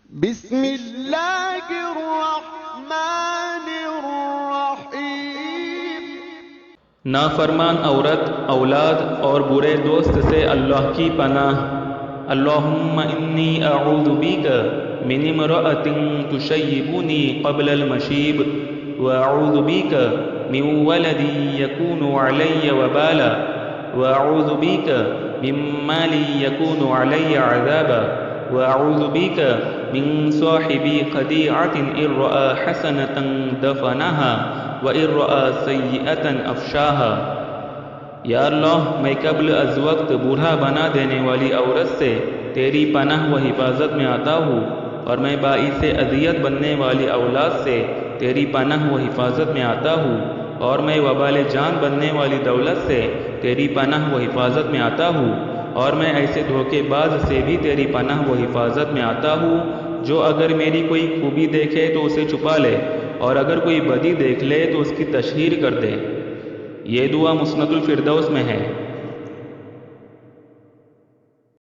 بسم اللہ الرحمن الرحیم۔ نافرمان عورت، اولاد اور برے دوست سے اللہ کی پناہ۔ اللہم انی اعوذ بیک من امرأۃ تشیبنی قبل المشیب، واعوذ بیک من ولد یکون علی وبالا، واعوذ بیک من مال یکون علی عذابا، واعوذ بیک من صاحب خدیعۃ ان رأى حسنۃ دفنہا وَإِن رَأَى سَيِّئَةً أَفْشَاهَا۔ یا اللہ، میں قبل از وقت بوڑھا بنا دینے والی عورت سے تیری پناہ و حفاظت میں آتا ہوں، اور میں باعث اذیت بننے والی اولاد سے تیری پناہ و حفاظت میں آتا ہوں، اور میں وبال جان بننے والی دولت سے تیری پناہ و حفاظت میں آتا ہوں، اور میں ایسے دھوکے باز سے بھی تیری پناہ و حفاظت میں آتا ہوں جو اگر میری کوئی خوبی دیکھے تو اسے چھپا لے، اور اگر کوئی بدی دیکھ لے تو اس کی تشہیر کر دے۔ یہ دعا مسند الفردوس میں ہے۔